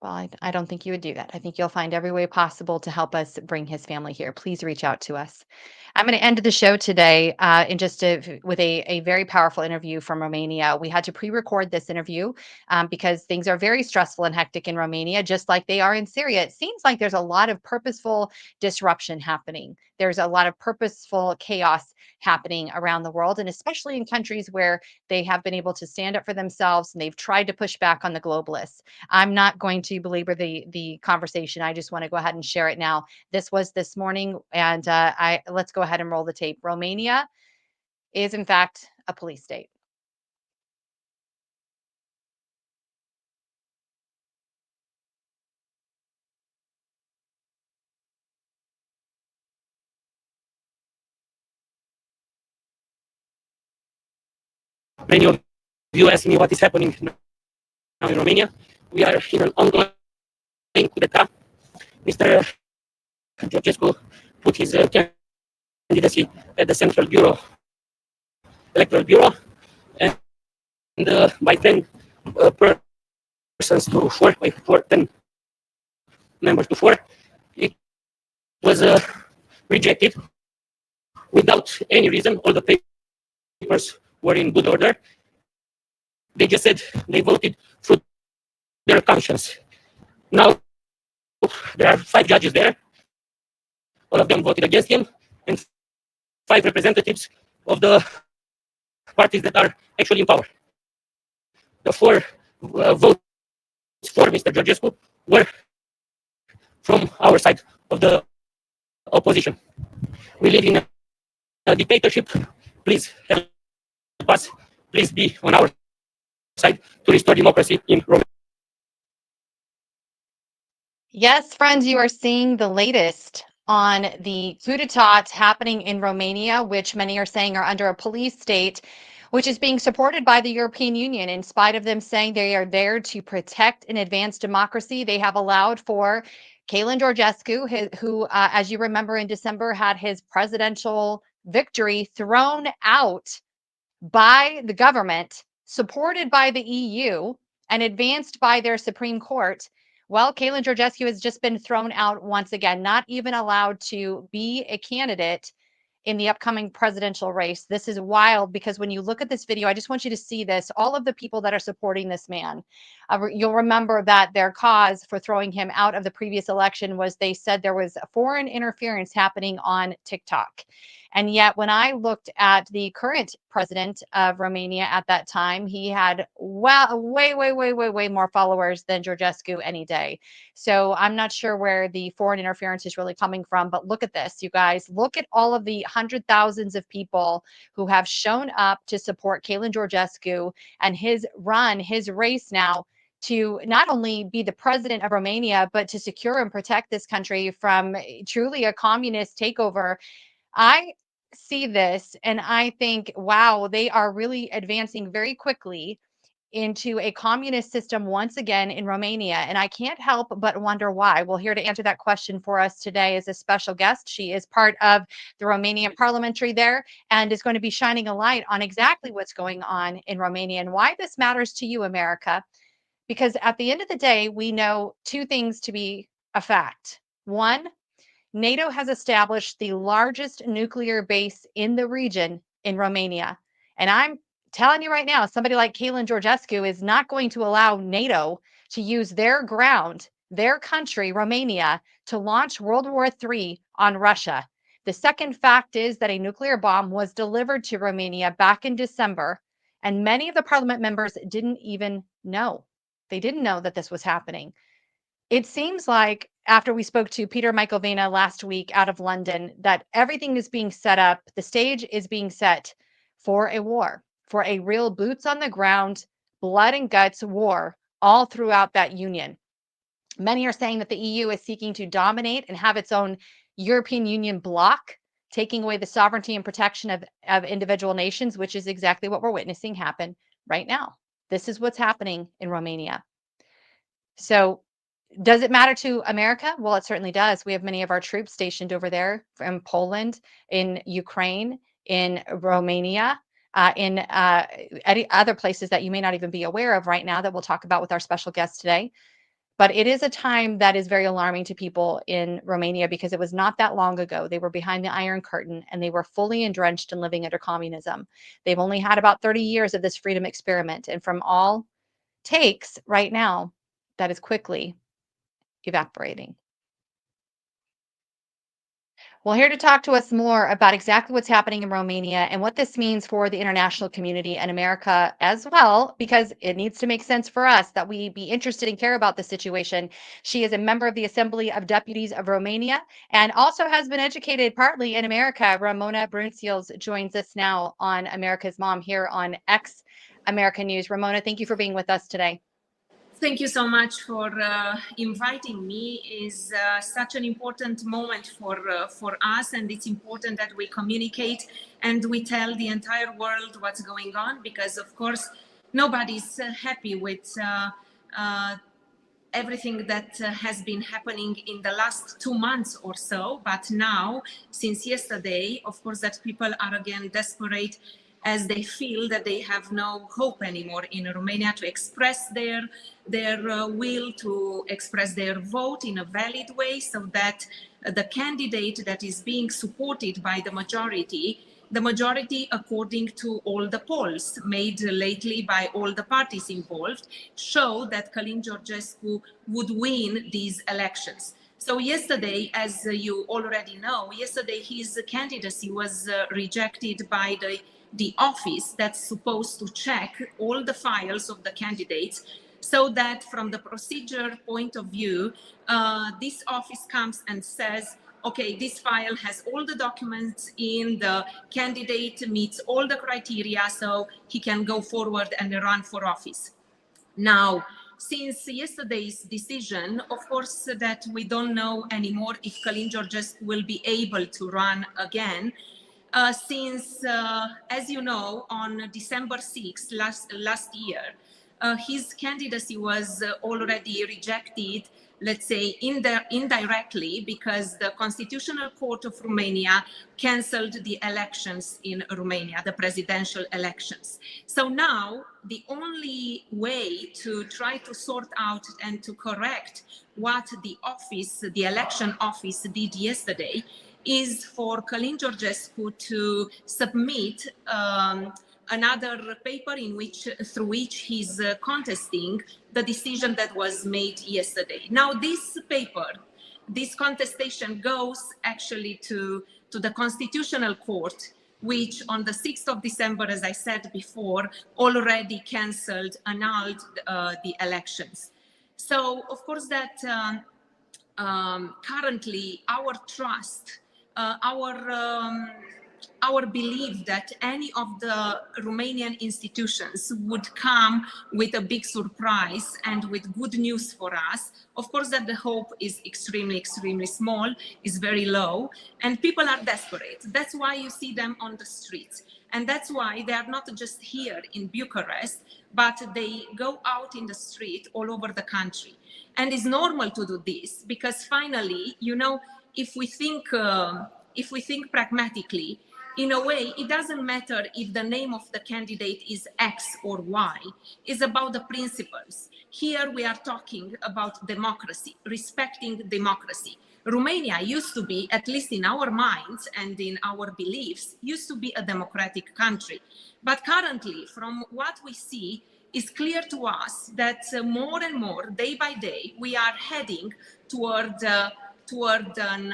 well, I don't think you would do that. I think you'll find every way possible to help us bring his family here. Please reach out to us. I'm going to end the show today with a very powerful interview from Romania. We had to pre-record this interview because things are very stressful and hectic in Romania, just like they are in Syria. It seems like there's a lot of purposeful disruption happening. There's a lot of purposeful chaos happening around the world, and especially in countries where they have been able to stand up for themselves and they've tried to push back on the globalists. I'm not going to belabor the conversation. I just want to go ahead and share it now. This was this morning, and let's go ahead and roll the tape. Romania is, in fact, a police state. Many of you ask me what is happening now in Romania. We are in an ongoing coup d'etat. Mr. Georgescu put his candidacy at the Central Electoral Bureau, and by 10 persons to 4, by 10 members to 4, it was rejected without any reason. All the papers were in good order. They just said they voted through their conscience. Now there are 5 judges there. All of them voted against him, and 5 representatives of the parties that are actually in power. The 4 votes for Mr. Georgescu were from our side of the opposition. We live in a dictatorship. Please help us. Please be on our side to restore democracy in Romania. Yes, friends, you are seeing the latest on the coup d'etat happening in Romania, which many are saying are under a police state, which is being supported by the European Union. In spite of them saying they are there to protect and advance democracy, they have allowed for Călin Georgescu, who, as you remember, in December had his presidential victory thrown out by the government, supported by the EU, and advanced by their Supreme Court. Well, Călin Georgescu has just been thrown out once again, not even allowed to be a candidate in the upcoming presidential race. This is wild because when you look at this video, I just want you to see this. All of the people that are supporting this man, you'll remember that their cause for throwing him out of the previous election was they said there was foreign interference happening on TikTok. And yet, when I looked at the current president of Romania at that time, he had way more followers than Georgescu any day. So I'm not sure where the foreign interference is really coming from. But look at this, you guys. Look at all of the hundred thousands of people who have shown up to support Călin Georgescu and his run, his race now to not only be the president of Romania, but to secure and protect this country from truly a communist takeover. I see this and I think, wow, they are really advancing very quickly into a communist system once again in Romania. And I can't help but wonder why. Well, here to answer that question for us today is a special guest. She is part of the Romanian parliamentary there and is going to be shining a light on exactly what's going on in Romania and why this matters to you, America. Because at the end of the day, we know two things to be a fact. One, NATO has established the largest nuclear base in the region in Romania. And I'm telling you right now, somebody like Călin Georgescu is not going to allow NATO to use their ground, their country, Romania, to launch World War III on Russia. The second fact is that a nuclear bomb was delivered to Romania back in December, and many of the parliament members didn't even know. They didn't know that this was happening. It seems like after we spoke to Peter Michael Vena last week out of London, that everything is being set up. The stage is being set for a war, for a real boots on the ground, blood and guts war all throughout that union. Many are saying that the EU is seeking to dominate and have its own European Union bloc, taking away the sovereignty and protection of individual nations, which is exactly what we're witnessing happen right now. This is what's happening in Romania. So, does it matter to America? Well, it certainly does. We have many of our troops stationed over there in Poland, in Ukraine, in Romania, in other places that you may not even be aware of right now that we'll talk about with our special guest today. But it is a time that is very alarming to people in Romania because it was not that long ago. They were behind the Iron Curtain and they were fully entrenched and living under communism. They've only had about 30 years of this freedom experiment. And from all takes right now, that is quickly evaporating. Well, here to talk to us more about exactly what's happening in Romania and what this means for the international community and America as well, because it needs to make sense for us that we be interested and care about the situation. She is a member of the Assembly of Deputies of Romania and also has been educated partly in America. Ramona Bruncials joins us now on America's Mom here on X America News. Ramona, thank you for being with us today. Thank you so much for inviting me. It's such an important moment for us, and it's important that we communicate and we tell the entire world what's going on, because of course nobody's happy with everything that has been happening in the last 2 months or so. But now, since yesterday, of course, that people are again desperate as they feel that they have no hope anymore in Romania to express their will, to express their vote in a valid way, so that the candidate that is being supported by the majority according to all the polls made lately by all the parties involved, show that Călin Georgescu would win these elections. So yesterday, as you already know, his candidacy was rejected by the office that's supposed to check all the files of the candidates so that from the procedure point of view, this office comes and says, okay, this file has all the documents in, the candidate meets all the criteria, so he can go forward and run for office. Now, since yesterday's decision, of course, that we don't know anymore if Călin Georgescu will be able to run again, since, as you know, on December 6th last year, his candidacy was already rejected, let's say, indirectly, because the Constitutional Court of Romania cancelled the elections in Romania, the presidential elections. So now the only way to try to sort out and to correct what the office, the election office, did yesterday is for Călin Georgescu to submit another paper through which he's contesting the decision that was made yesterday. Now, this paper, this contestation goes actually to the Constitutional Court, which on the 6th of December, as I said before, already annulled the elections. So, of course, that currently our trust, our belief that any of the Romanian institutions would come with a big surprise and with good news for us, of course that the hope is extremely, extremely small, is very low, and people are desperate. That's why you see them on the streets. And that's why they are not just here in Bucharest, but they go out in the street all over the country. And it's normal to do this because finally, you know, if we think pragmatically, in a way, it doesn't matter if the name of the candidate is X or Y. It's about the principles. Here we are talking about democracy, respecting democracy. Romania used to be, at least in our minds and in our beliefs, used to be a democratic country. But currently, from what we see, it's clear to us that more and more, day by day, we are heading toward an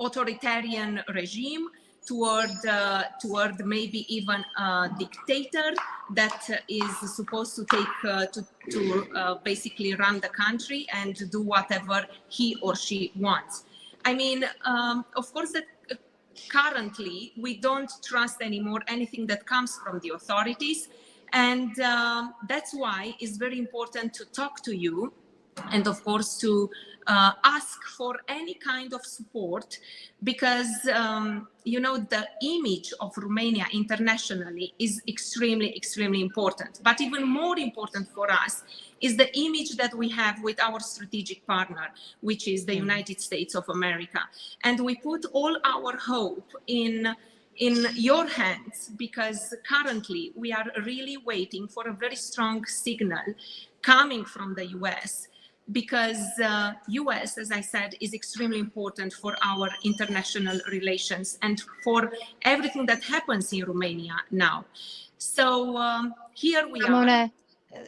authoritarian regime, toward maybe even a dictator that is supposed to take basically run the country and do whatever he or she wants. I mean, of course, that currently we don't trust anymore anything that comes from the authorities, and that's why it's very important to talk to you, and of course to ask for any kind of support, because you know, the image of Romania internationally is extremely, extremely important. But even more important for us is the image that we have with our strategic partner, which is the United States of America. And we put all our hope in your hands, because currently we are really waiting for a very strong signal coming from the US, because US, as I said, is extremely important for our international relations and for everything that happens in Romania now. So here we are.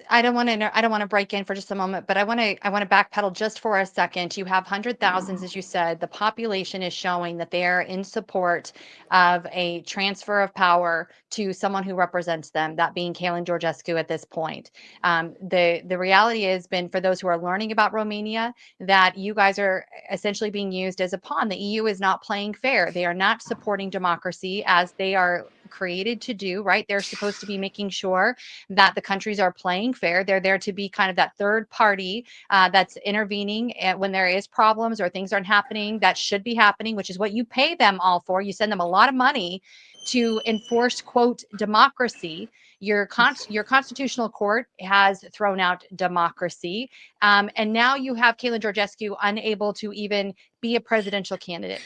I don't want to break in for just a moment, but I want to backpedal just for a second. You have 100,000, as you said. The population is showing that they are in support of a transfer of power to someone who represents them, that being Călin Georgescu at this point. The reality has been, for those who are learning about Romania, that you guys are essentially being used as a pawn. The EU is not playing fair. They are not supporting democracy as they are created to do, right? They're supposed to be making sure that the countries are playing fair. They're there to be kind of that third party that's intervening when there is problems or things aren't happening that should be happening, which is what you pay them all for. You send them a lot of money to enforce, quote, democracy. Your constitutional court has thrown out democracy. And now you have Călin Georgescu unable to even be a presidential candidate.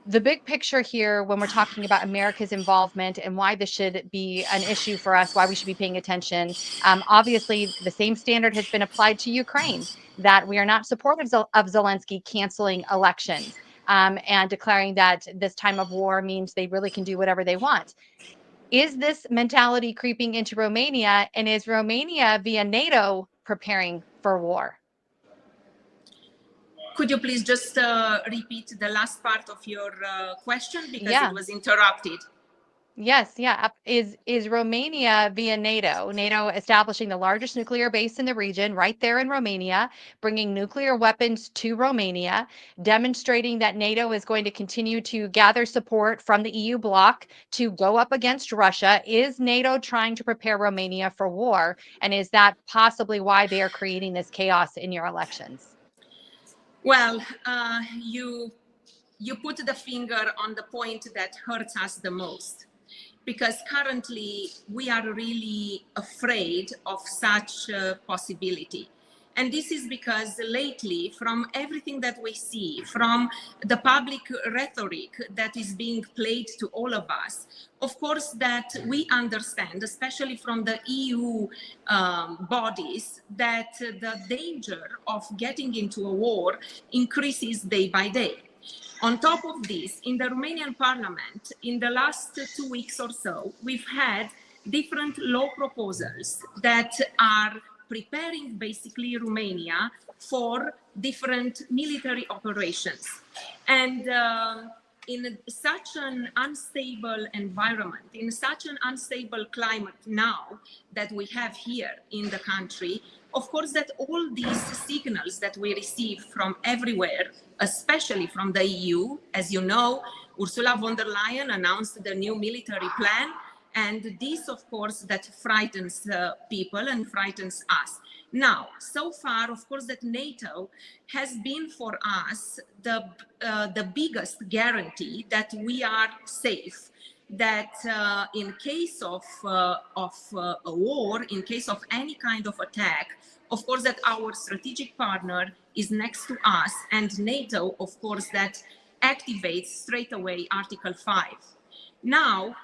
The big picture here, when we're talking about America's involvement and why this should be an issue for us, why we should be paying attention, obviously the same standard has been applied to Ukraine, that we are not supportive of Zelensky canceling elections and declaring that this time of war means they really can do whatever they want. Is this mentality creeping into Romania, and is Romania via NATO preparing for war? Could you please just repeat the last part of your question, because it was interrupted? Yes, yeah. Is Romania via NATO? NATO establishing the largest nuclear base in the region, right there in Romania, bringing nuclear weapons to Romania, demonstrating that NATO is going to continue to gather support from the EU bloc to go up against Russia. Is NATO trying to prepare Romania for war? And is that possibly why they are creating this chaos in your elections? Well, you put the finger on the point that hurts us the most, because currently we are really afraid of such a possibility. And this is because lately, from everything that we see, from the public rhetoric that is being played to all of us, of course, that we understand, especially from the EU bodies, that the danger of getting into a war increases day by day. On top of this, in the Romanian parliament, in the last 2 weeks or so, we've had different law proposals that are preparing basically Romania for different military operations. And in such an unstable environment, in such an unstable climate now that we have here in the country, of course, that all these signals that we receive from everywhere, especially from the EU, as you know, Ursula von der Leyen announced the new military plan, and this, of course, that frightens people and frightens us. Now, so far, of course, that NATO has been for us the biggest guarantee that we are safe, that in case of a war, in case of any kind of attack, of course, that our strategic partner is next to us, and NATO, of course, that activates straight away Article 5. Now,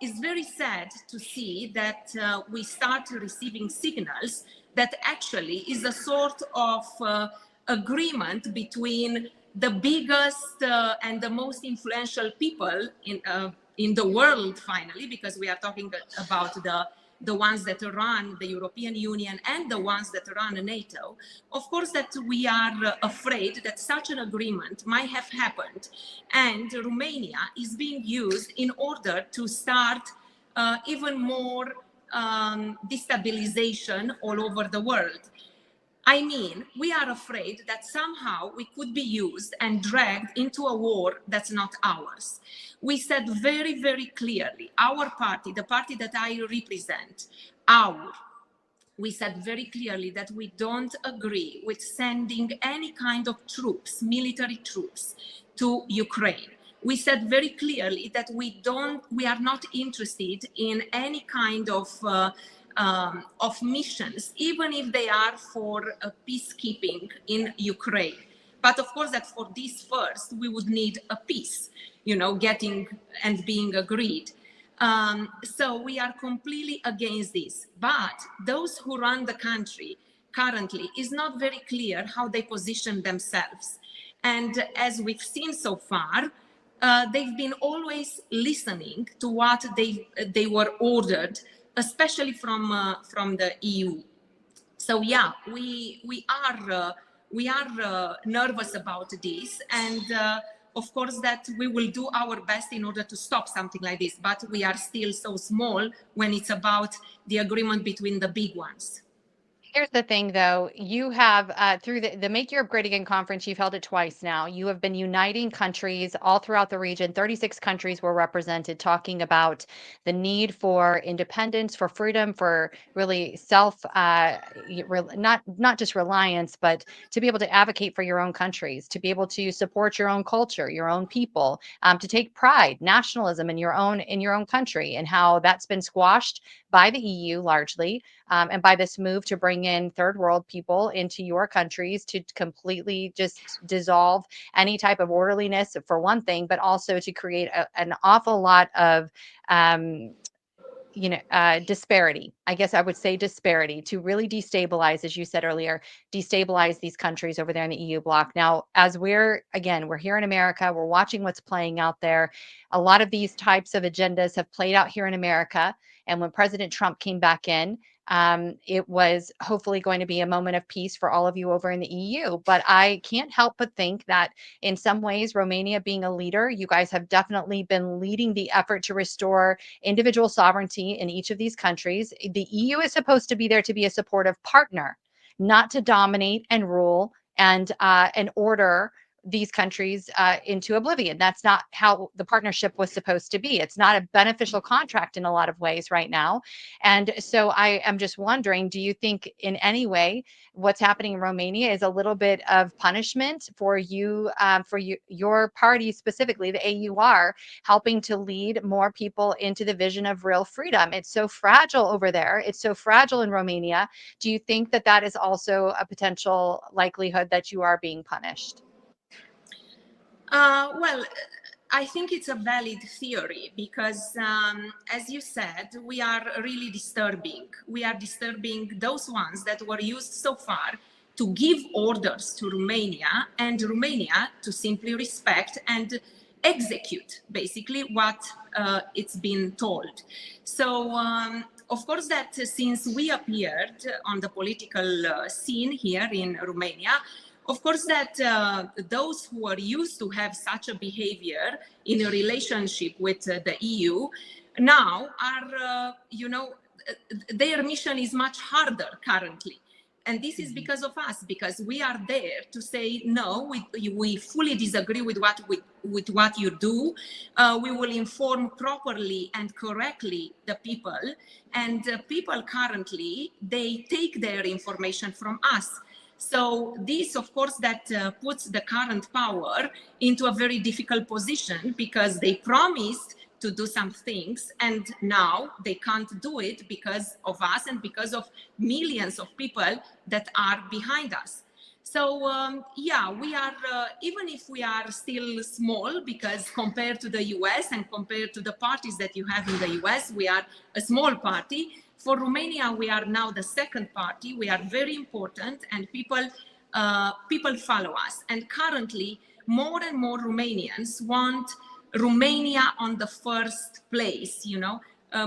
it's very sad to see that we start receiving signals that actually is a sort of agreement between the biggest and the most influential people in the world, finally, because we are talking about the ones that run the European Union and the ones that run NATO. Of course, that we are afraid that such an agreement might have happened, and Romania is being used in order to start even more destabilization all over the world. I mean, we are afraid that somehow we could be used and dragged into a war that's not ours. We said very, very clearly, our party, the party that I represent, we said very clearly that we don't agree with sending any kind of troops, military troops, to Ukraine. We said very clearly that we are not interested in any kind of missions, even if they are for peacekeeping in Ukraine. But of course, that for this first, we would need a peace, getting and being agreed. So we are completely against this. But those who run the country currently is not very clear how they position themselves. And as we've seen so far, they've been always listening to what they were ordered, especially from the EU. So yeah, we are nervous about this, and of course that we will do our best in order to stop something like this. But we are still so small when it's about the agreement between the big ones. Here's the thing, though. You have, through the Make Europe Great Again conference, you've held it twice now. You have been uniting countries all throughout the region. 36 countries were represented, talking about the need for independence, for freedom, for really not just reliance, but to be able to advocate for your own countries, to be able to support your own culture, your own people, to take pride, nationalism in your own country, and how that's been squashed by the EU largely. And by this move to bring in third world people into your countries to completely just dissolve any type of orderliness, for one thing, but also to create an awful lot of disparity. I guess I would say disparity, to really destabilize, as you said earlier, destabilize these countries over there in the EU bloc. Now, as we're here in America, we're watching what's playing out there. A lot of these types of agendas have played out here in America. And when President Trump came back in, it was hopefully going to be a moment of peace for all of you over in the EU. But I can't help but think that in some ways, Romania being a leader, you guys have definitely been leading the effort to restore individual sovereignty in each of these countries. The EU is supposed to be there to be a supportive partner, not to dominate and rule and order these countries into oblivion. That's not how the partnership was supposed to be. It's not a beneficial contract in a lot of ways right now. And so I am just wondering, do you think in any way what's happening in Romania is a little bit of punishment for you, your party specifically, the AUR, helping to lead more people into the vision of real freedom? It's so fragile over there. It's so fragile in Romania. Do you think that that is also a potential likelihood that you are being punished? Well, I think it's a valid theory because, as you said, we are really disturbing. We are disturbing those ones that were used so far to give orders to Romania, and Romania to simply respect and execute basically what it's been told. So, of course, that since we appeared on the political scene here in Romania, of course, that those who are used to have such a behavior in a relationship with the EU now are, their mission is much harder currently. And this is because of us, because we are there to say, no, we fully disagree with what you do. We will inform properly and correctly the people. And people currently, they take their information from us. So this, of course, that puts the current power into a very difficult position because they promised to do some things and now they can't do it because of us and because of millions of people that are behind us. So, yeah, we are, even if we are still small, because compared to the US and compared to the parties that you have in the US, we are a small party. For Romania, we are now the second party. We are very important and people follow us. And currently, more and more Romanians want Romania on the first place,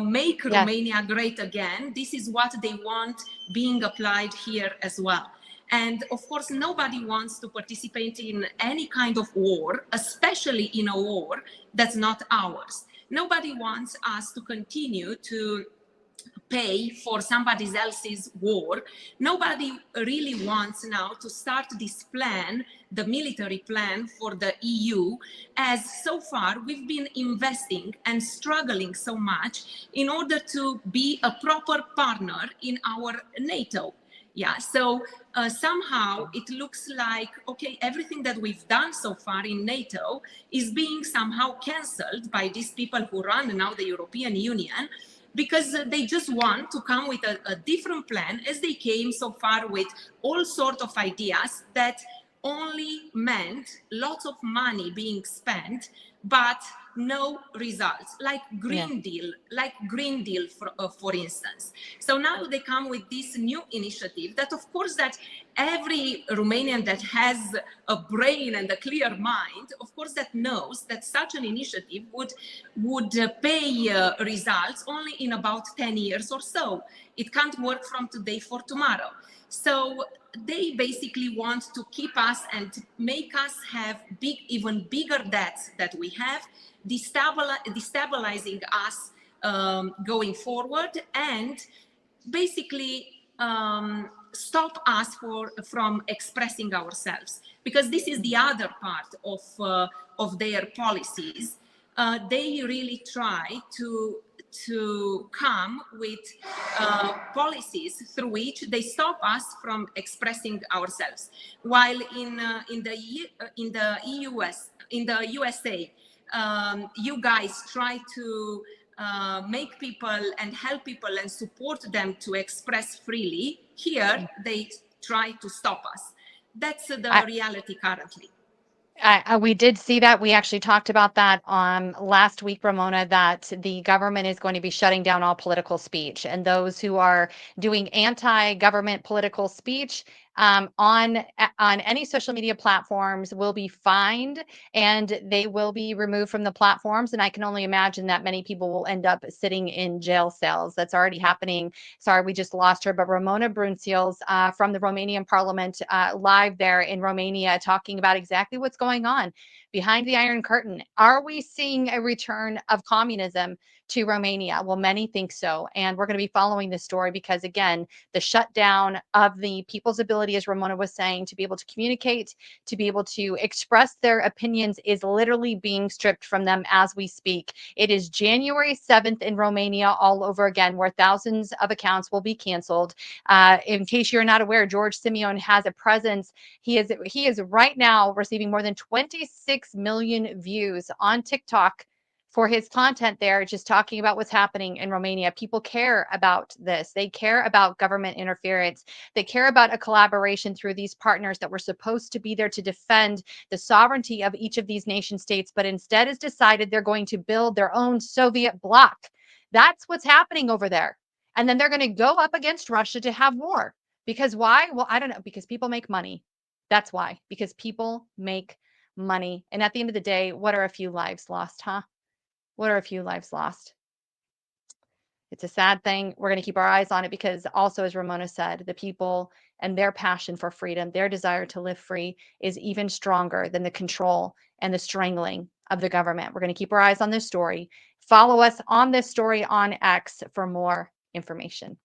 make Romania great again. This is what they want being applied here as well. And of course, nobody wants to participate in any kind of war, especially in a war that's not ours. Nobody wants us to continue to pay for somebody else's war. Nobody really wants now to start this plan, the military plan for the EU, as so far we've been investing and struggling so much in order to be a proper partner in our NATO. Yeah, so somehow it looks like, okay, everything that we've done so far in NATO is being somehow cancelled by these people who run now the European Union, because they just want to come with a different plan, as they came so far with all sorts of ideas that only meant lots of money being spent, but no results, like Green Deal, for instance. So now they come with this new initiative that, of course, that every Romanian that has a brain and a clear mind, of course, that knows that such an initiative would pay results only in about 10 years or so. It can't work from today for tomorrow. So they basically want to keep us and make us have even bigger debts that we have, destabilizing us going forward, and basically stop us from expressing ourselves. Because this is the other part of their policies. They really try to come with policies through which they stop us from expressing ourselves. While in the USA, you guys try to make people and help people and support them to express freely. Here, they try to stop us. That's the reality currently. We did see that. We actually talked about that last week, Ramona, that the government is going to be shutting down all political speech. And those who are doing anti-government political speech, on any social media platforms will be fined and they will be removed from the platforms. And I can only imagine that many people will end up sitting in jail cells. That's already happening. Sorry, we just lost her, but Ramona Bruncials from the Romanian Parliament live there in Romania talking about exactly what's going on behind the Iron Curtain. Are we seeing a return of communism to Romania? Well, many think so. And we're going to be following this story because, again, the shutdown of the people's ability, as Ramona was saying, to be able to communicate, to be able to express their opinions is literally being stripped from them as we speak. It is January 7th in Romania all over again, where thousands of accounts will be canceled. In case you're not aware, George Simeon has a presence. He is right now receiving more than 26 million views on TikTok for his content there, just talking about what's happening in Romania. People care about this. They care about government interference. They care about a collaboration through these partners that were supposed to be there to defend the sovereignty of each of these nation states, but instead has decided they're going to build their own Soviet bloc. That's what's happening over there. And then they're going to go up against Russia to have war. Because why? Well, I don't know. Because people make money. That's why. Because people make money. And at the end of the day, what are a few lives lost, huh? What are a few lives lost? It's a sad thing. We're going to keep our eyes on it because also, as Ramona said, the people and their passion for freedom, their desire to live free is even stronger than the control and the strangling of the government. We're going to keep our eyes on this story. Follow us on this story on X for more information.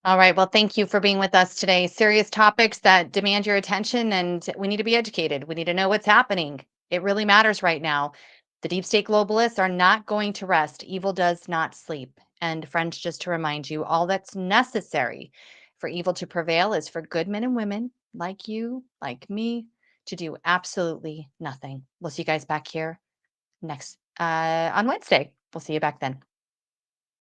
All right. Well, thank you for being with us today. Serious topics that demand your attention, and we need to be educated. We need to know what's happening. It really matters right now. The deep state globalists are not going to rest. Evil does not sleep. And friends, just to remind you, all that's necessary for evil to prevail is for good men and women like you, like me, to do absolutely nothing. We'll see you guys back here next on Wednesday. We'll see you back then.